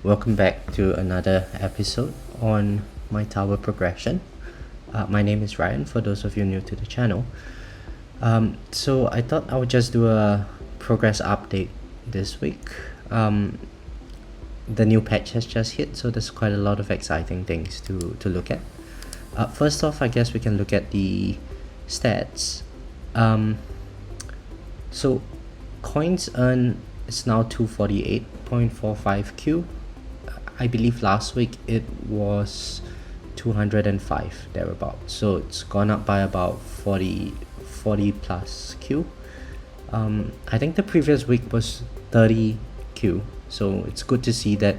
Welcome back to another episode on my tower progression. My name is Ryan, for those of you new to the channel. So I thought I would just do a progress update this week. The new patch has just hit, so there's quite a lot of exciting things to look at. First off, I guess we can look at the stats. So coins earned is now 248.45 Q. I believe last week it was 205 thereabout, so it's gone up by about 40 plus Q. I think the previous week was 30 Q, so it's good to see that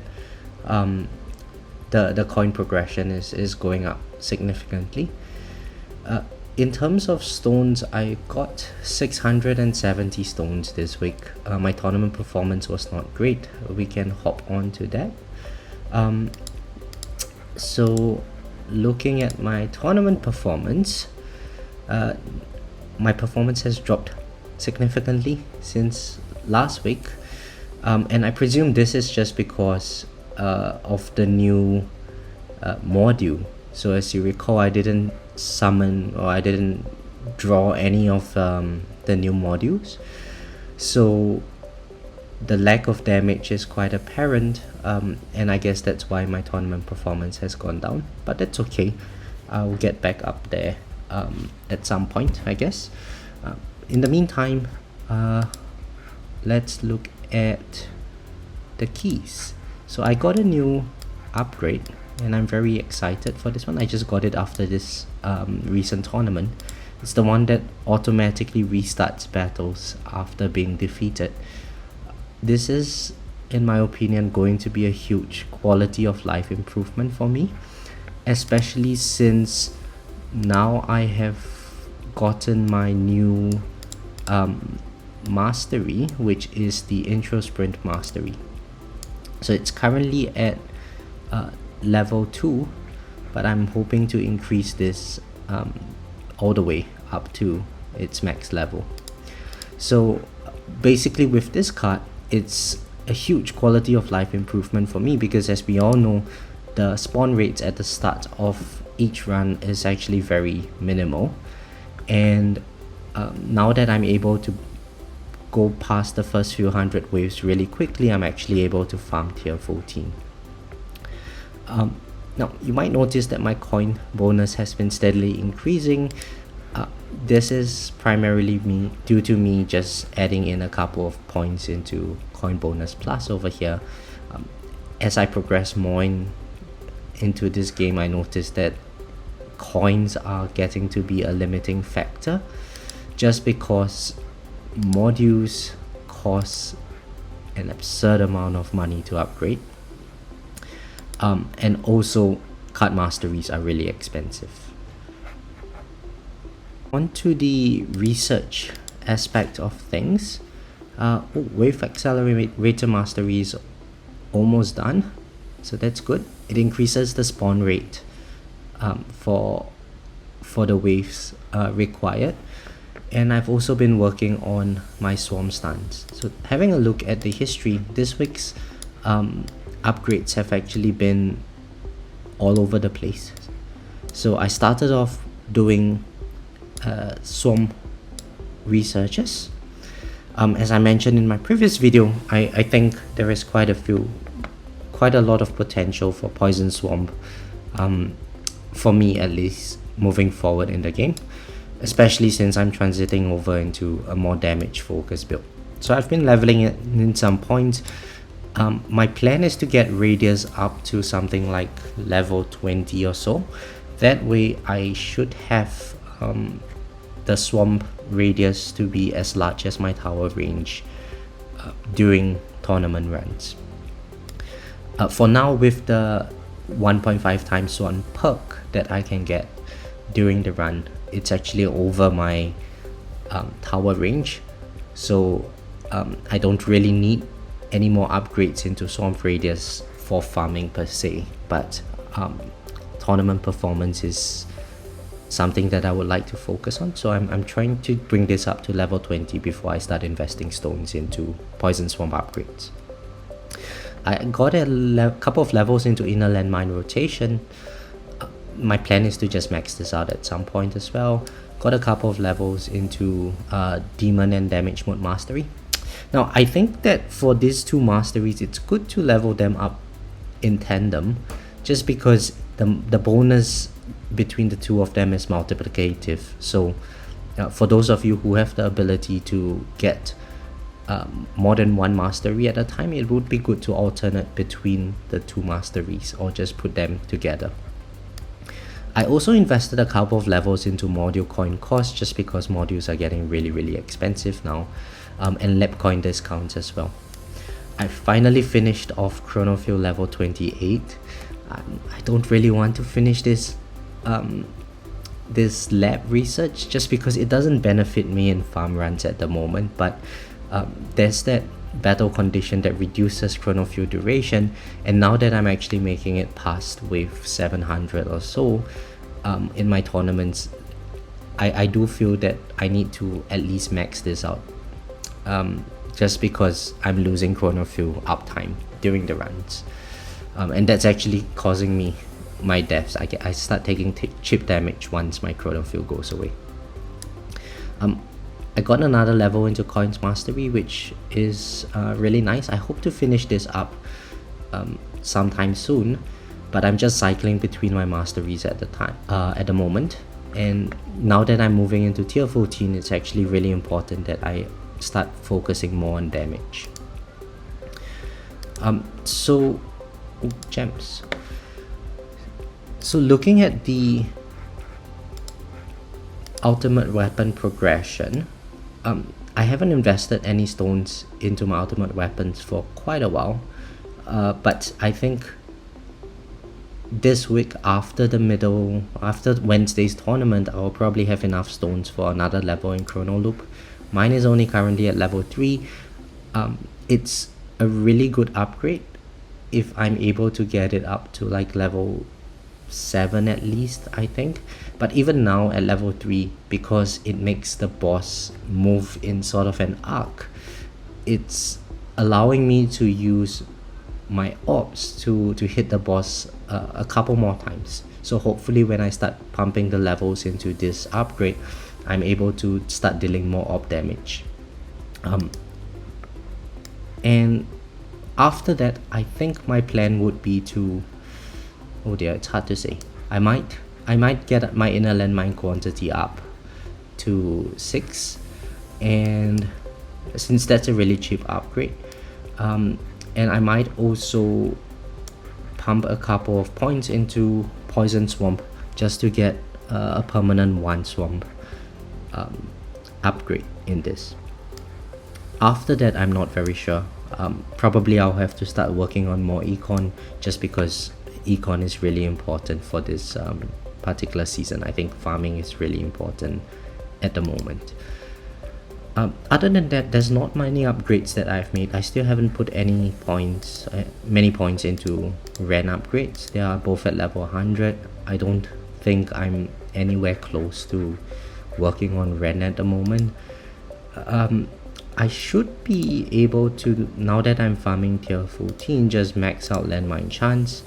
the coin progression is going up significantly. In terms of stones, I got 670 stones this week. My tournament performance was not great. We can hop on to that. So looking at my tournament performance, my performance has dropped significantly since last week, and I presume this is just because of the new module. So as you recall, I didn't summon or I didn't draw any of the new modules, so the lack of damage is quite apparent, and I guess that's why my tournament performance has gone down, but that's okay. I'll get back up there at some point, I guess. In the meantime, let's look at the keys. So I got a new upgrade and I'm very excited for this one. I just got it after this recent tournament. It's the one that automatically restarts battles after being defeated. This is, in my opinion, going to be a huge quality of life improvement for me, especially since now I have gotten my new mastery, which is the intro sprint mastery. So it's currently at level 2, but I'm hoping to increase this all the way up to its max level. So basically with this card, it's a huge quality of life improvement for me, because as we all know, the spawn rates at the start of each run is actually very minimal, and now that I'm able to go past the first few hundred waves really quickly, I'm actually able to farm tier 14. Now you might notice that my coin bonus has been steadily increasing. This is primarily due to me just adding in a couple of points into coin bonus plus over here. As I progress more into this game, I noticed that coins are getting to be a limiting factor, just because modules cost an absurd amount of money to upgrade, and also card masteries are really expensive. On to the research aspect of things. Wave Accelerator Mastery is almost done, so that's good. It increases the spawn rate for the waves required, and I've also been working on my swarm stance. So having a look at the history, this week's upgrades have actually been all over the place. So I started off doing swarm researches. As I mentioned in my previous video, I think there is quite a lot of potential for poison swarm, for me at least, moving forward in the game, especially since I'm transiting over into a more damage focused build. So I've been leveling it in some points. My plan is to get radius up to something like level 20 or so. That way I should have the swamp radius to be as large as my tower range during tournament runs. For now, with the 1.5 times 1 perk that I can get during the run, it's actually over my tower range, so I don't really need any more upgrades into swamp radius for farming per se, but tournament performance is something that I would like to focus on, so I'm trying to bring this up to level 20 before I start investing stones into poison swamp upgrades. I got a couple of levels into inner landmine rotation. My plan is to just max this out at some point as well. Got a couple of levels into demon and damage mode mastery. Now I think that for these two masteries, it's good to level them up in tandem, just because the bonus between the two of them is multiplicative. So for those of you who have the ability to get more than one mastery at a time, it would be good to alternate between the two masteries or just put them together. I also invested a couple of levels into module coin cost, just because modules are getting really expensive now, and lab coin discounts as well. I finally finished off Chronofuel level 28. I don't really want to finish this this lab research, just because it doesn't benefit me in farm runs at the moment, but there's that battle condition that reduces Chronofuel duration, and now that I'm actually making it past wave 700 or so in my tournaments, I do feel that I need to at least max this out, just because I'm losing Chronofuel uptime during the runs, and that's actually causing me my deaths. I start taking chip damage once my Chronofuel goes away. I got another level into Coins Mastery, which is really nice. I hope to finish this up sometime soon, but I'm just cycling between my masteries at the moment. And now that I'm moving into tier 14, it's actually really important that I start focusing more on damage. Gems. So looking at the ultimate weapon progression, I haven't invested any stones into my ultimate weapons for quite a while, but I think this week after Wednesday's tournament, I will probably have enough stones for another level in Chrono Loop. Mine is only currently at level 3. It's a really good upgrade if I'm able to get it up to like level 7 at least, I think. But even now at level 3, because it makes the boss move in sort of an arc, it's allowing me to use my orbs to hit the boss a couple more times. So hopefully when I start pumping the levels into this upgrade, I'm able to start dealing more orb damage. And after that, I think my plan would be to, oh dear, it's hard to say. I might get my inner landmine quantity up to 6, and since that's a really cheap upgrade, and I might also pump a couple of points into Poison Swamp just to get a permanent 1 swamp upgrade in this. After that, I'm not very sure. Probably I'll have to start working on more econ, just because econ is really important for this particular season. I think farming is really important at the moment. Other than that, there's not many upgrades that I've made. I still haven't put any points, many points into Ren upgrades. They are both at level 100. I don't think I'm anywhere close to working on Ren at the moment. I should be able to, now that I'm farming tier 14, just max out landmine chance.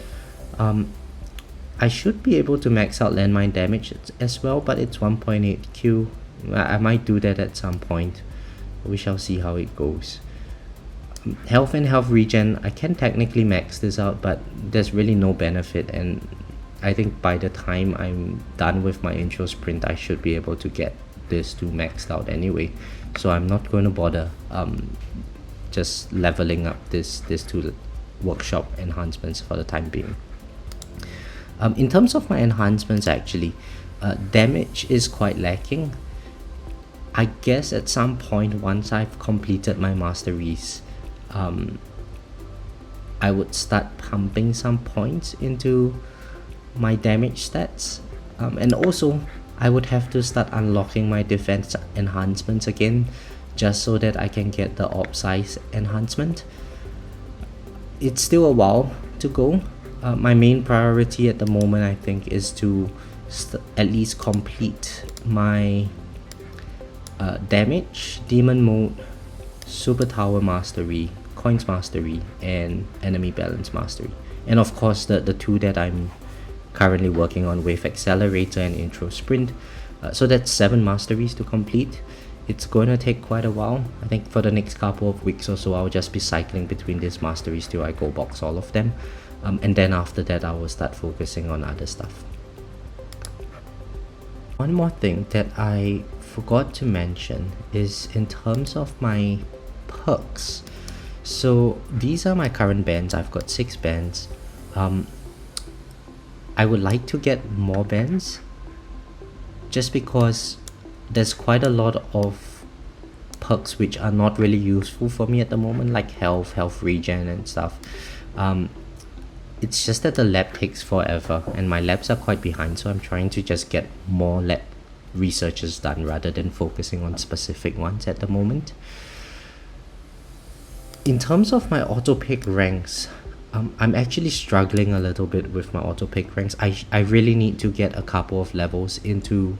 I should be able to max out landmine damage as well, but it's 1.8 Q. I might do that at some point. We shall see how it goes. Health and health regen, I can technically max this out, but there's really no benefit, and I think by the time I'm done with my intro sprint, I should be able to get this to maxed out anyway. So I'm not going to bother just leveling up this two workshop enhancements for the time being. In terms of my enhancements, actually, damage is quite lacking. I guess at some point, once I've completed my masteries, I would start pumping some points into my damage stats, and also I would have to start unlocking my defense enhancements again, just so that I can get the orb size enhancement. It's still a while to go. My main priority at the moment, I think, is to at least complete my damage, demon mode, super tower mastery, Coins Mastery and Enemy Balance Mastery. And of course, the two that I'm currently working on, Wave Accelerator and Intro Sprint. So that's 7 masteries to complete. It's going to take quite a while. I think for the next couple of weeks or so, I'll just be cycling between these masteries till I go box all of them. And then after that, I will start focusing on other stuff. One more thing that I forgot to mention is in terms of my perks. So these are my current bands. I've got 6 bands. I would like to get more bands just because there's quite a lot of perks which are not really useful for me at the moment, like health regen and stuff. It's just that the lab takes forever and my labs are quite behind, so I'm trying to just get more lab researches done rather than focusing on specific ones at the moment. In terms of my auto pick ranks, I'm actually struggling a little bit with my auto pick ranks. I really need to get a couple of levels into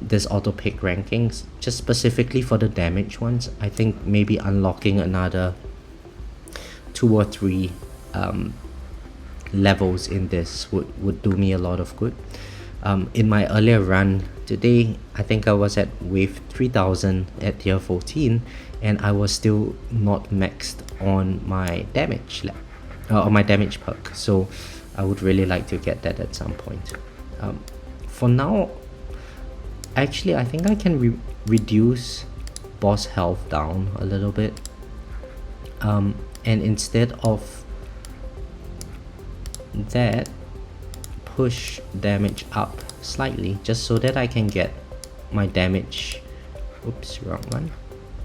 this auto pick rankings, just specifically for the damage ones. I think maybe unlocking another 2 or 3 levels in this would do me a lot of good. In my earlier run today, I think I was at wave 3000 at tier 14 and I was still not maxed on my damage on my damage perk, so I would really like to get that at some point. For now, actually I think I can reduce boss health down a little bit, and instead of that, push damage up slightly just so that I can get my damage, wrong one,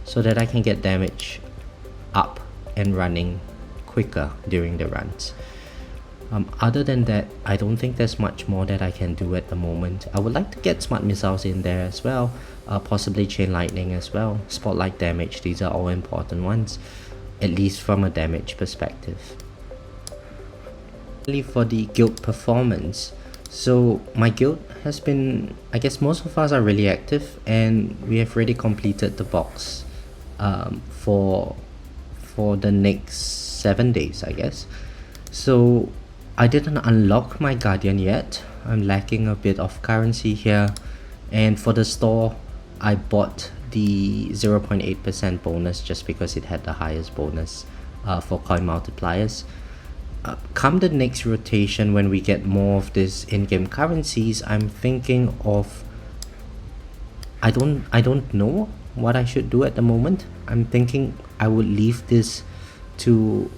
so that I can get damage up and running quicker during the runs. Other than that, I don't think there's much more that I can do at the moment. I would like to get smart missiles in there as well, possibly chain lightning as well, spotlight damage. These are all important ones, at least from a damage perspective. For the guild performance, so my guild has been, I guess most of us are really active and we have already completed the box for the next 7 days, I guess. So I didn't unlock my guardian yet. I'm lacking a bit of currency here, and for the store I bought the 0.8% bonus just because it had the highest bonus for coin multipliers. Come the next rotation, when we get more of this in-game currencies, I'm thinking of, I don't know what I should do at the moment. I'm thinking I would leave this to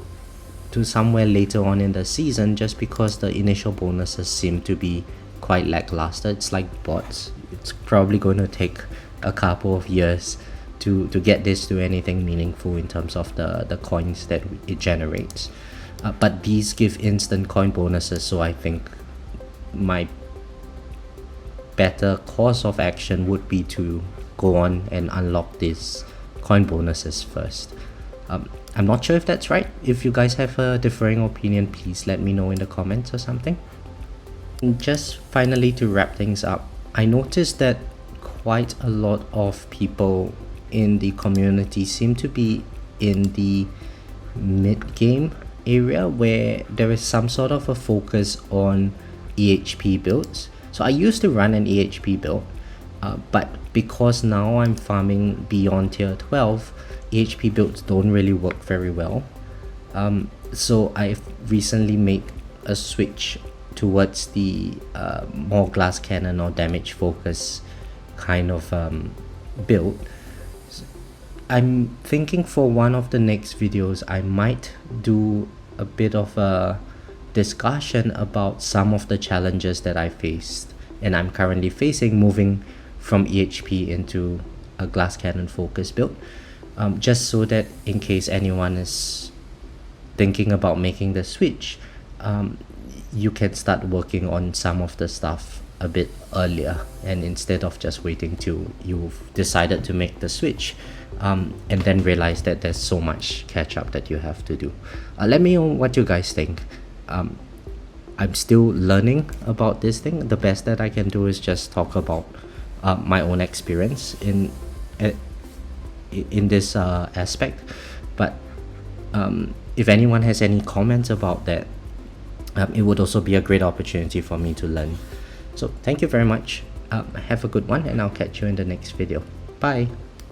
somewhere later on in the season, just because the initial bonuses seem to be quite lackluster. It's like bots. It's probably going to take a couple of years to get this to anything meaningful in terms of the coins that it generates. But these give instant coin bonuses, so I think my better course of action would be to go on and unlock these coin bonuses first. I'm not sure if that's right. If you guys have a differing opinion, please let me know in the comments or something. And just finally, to wrap things up, I noticed that quite a lot of people in the community seem to be in the mid-game area where there is some sort of a focus on EHP builds. So I used to run an EHP build, but because now I'm farming beyond tier 12, EHP builds don't really work very well. So I've recently made a switch towards the more glass cannon or damage focus kind of build. I'm thinking for one of the next videos I might do a bit of a discussion about some of the challenges that I faced and I'm currently facing moving from EHP into a glass cannon focus build, just so that in case anyone is thinking about making the switch, you can start working on some of the stuff a bit earlier, and instead of just waiting till you've decided to make the switch and then realize that there's so much catch up that you have to do. Let me know what you guys think. I'm still learning about this thing. The best that I can do is just talk about my own experience in this aspect, but If anyone has any comments about that, it would also be a great opportunity for me to learn. So thank you very much. Have a good one, and I'll catch you in the next video. Bye.